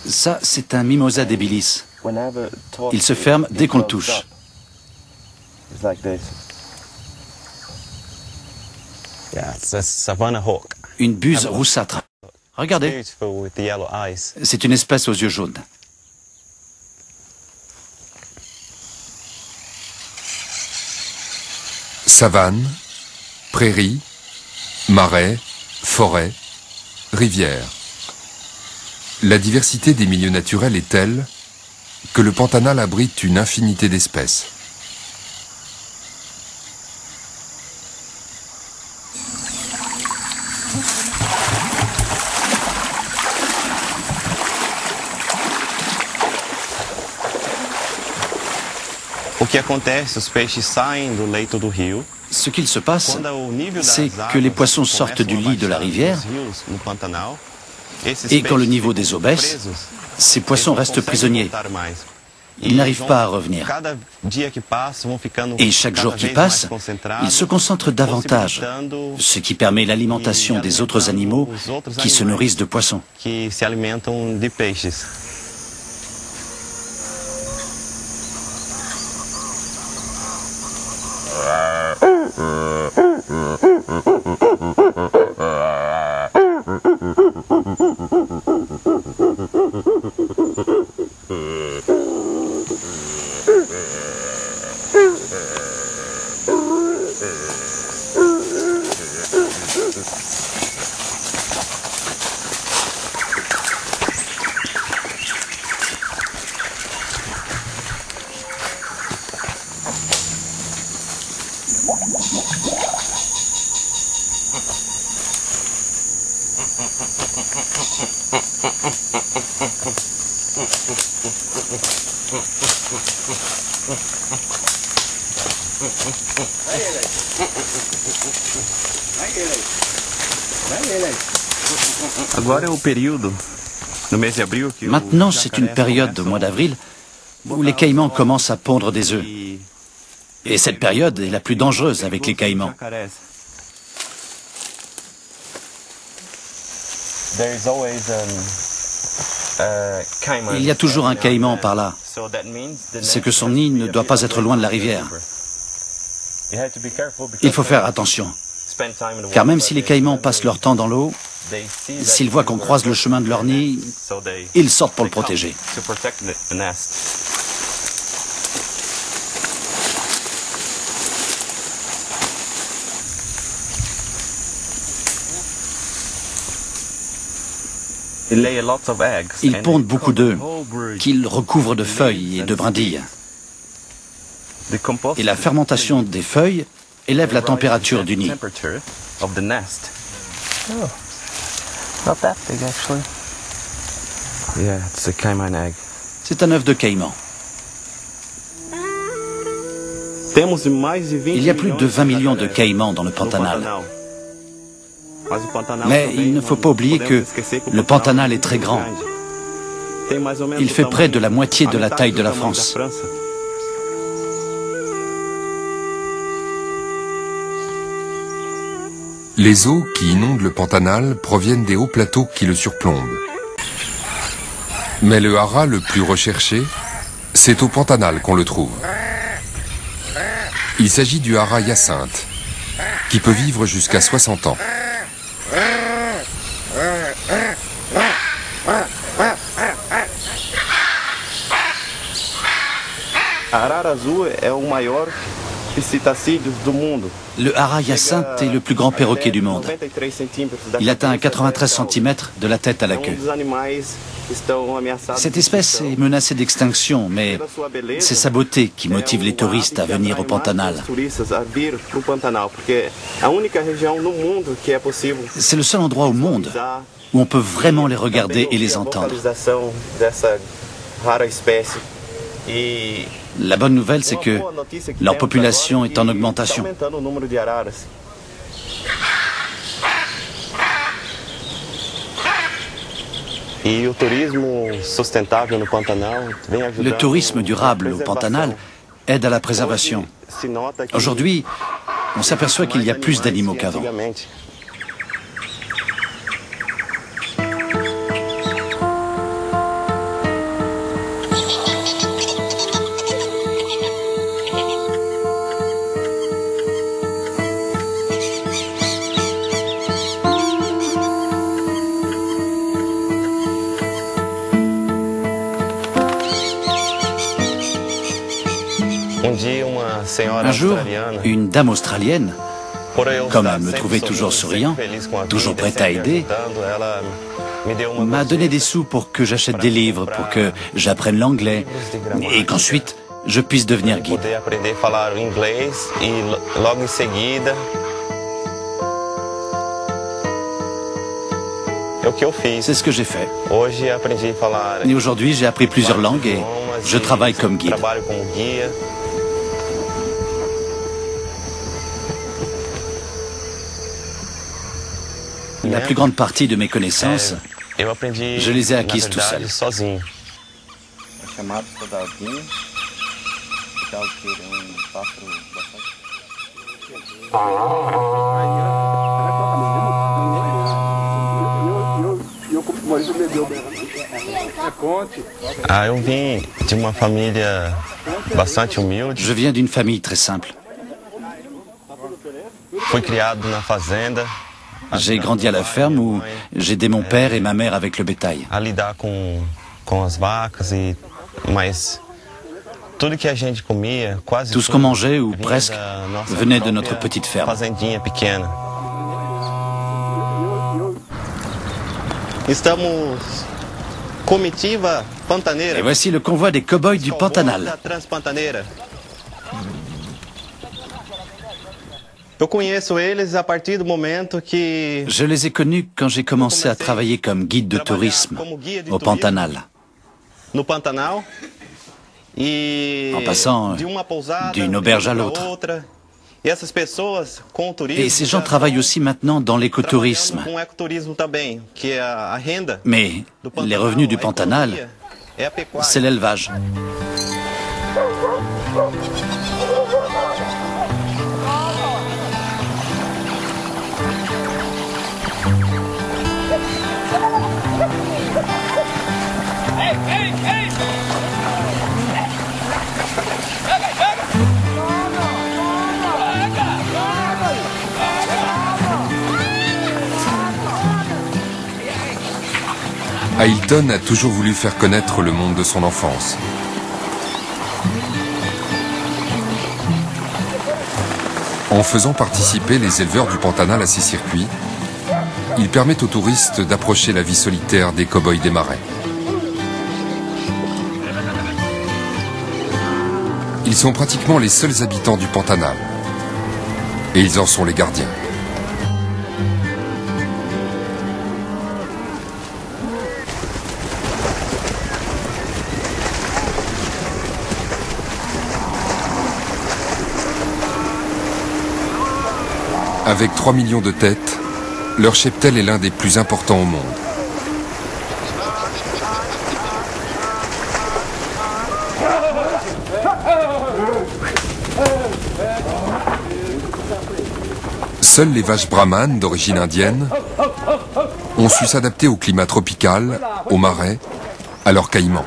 Ça, c'est un mimosa debilis. Il se ferme dès qu'on le touche. Une buse roussâtre. Regardez, c'est une espèce aux yeux jaunes. Savane, prairies, marais, forêts, rivières. La diversité des milieux naturels est telle que le Pantanal abrite une infinité d'espèces. Ce qu'il se passe, c'est que les poissons sortent du lit de la rivière et quand le niveau des eaux baisse, ces poissons restent prisonniers. Ils n'arrivent pas à revenir. Et chaque jour qui passe, ils se concentrent davantage, ce qui permet l'alimentation des autres animaux qui se nourrissent de poissons. Maintenant, c'est une période au mois d'avril où les caïmans commencent à pondre des œufs. Et cette période est la plus dangereuse avec les caïmans. Il y a toujours un caïman par là. C'est que son nid ne doit pas être loin de la rivière. Il faut faire attention. Car même si les caïmans passent leur temps dans l'eau, s'ils voient qu'on croise le chemin de leur nid, ils sortent pour le protéger. Ils pondent beaucoup d'œufs, qu'ils recouvrent de feuilles et de brindilles. Et la fermentation des feuilles élève la température du nid. C'est un œuf de caïman. Il y a plus de 20 millions de caïmans dans le Pantanal. Mais il ne faut pas oublier que le Pantanal est très grand. Il fait près de la moitié de la taille de la France. Les eaux qui inondent le Pantanal proviennent des hauts plateaux qui le surplombent. Mais le hara le plus recherché, c'est au Pantanal qu'on le trouve. Il s'agit du hara hyacinthe, qui peut vivre jusqu'à 60 ans. Le hara hyacinthe est le plus grand perroquet du monde. Il atteint 93 cm de la tête à la queue. Cette espèce est menacée d'extinction, mais c'est sa beauté qui motive les touristes à venir au Pantanal. C'est le seul endroit au monde où on peut vraiment les regarder et les entendre. La bonne nouvelle, c'est que leur population est en augmentation. Le tourisme durable au Pantanal aide à la préservation. Aujourd'hui, on s'aperçoit qu'il y a plus d'animaux qu'avant. Un jour, une dame australienne, comme elle me trouvait toujours souriant, toujours prête à aider, m'a donné des sous pour que j'achète des livres, pour que j'apprenne l'anglais et qu'ensuite je puisse devenir guide. C'est ce que j'ai fait. Et aujourd'hui, j'ai appris plusieurs langues et je travaille comme guide. La plus grande partie de mes connaissances, je les ai acquises tout seul. Je viens d'une famille très simple. J'ai grandi à la ferme où j'aidais mon père et ma mère avec le bétail. Tout ce qu'on mangeait, ou presque, venait de notre petite ferme. Et voici le convoi des cow-boys du Pantanal. Je les ai connus quand j'ai commencé à travailler comme guide de tourisme au Pantanal. En passant d'une auberge à l'autre. Et ces gens travaillent aussi maintenant dans l'écotourisme. Mais les revenus du Pantanal, c'est l'élevage. Ailton a toujours voulu faire connaître le monde de son enfance. En faisant participer les éleveurs du Pantanal à ces circuits, il permet aux touristes d'approcher la vie solitaire des cow-boys des marais. Ils sont pratiquement les seuls habitants du Pantanal. Et ils en sont les gardiens. Avec 3 millions de têtes, leur cheptel est l'un des plus importants au monde. Seules les vaches brahmanes d'origine indienne ont su s'adapter au climat tropical, aux marais, à leurs caïmans.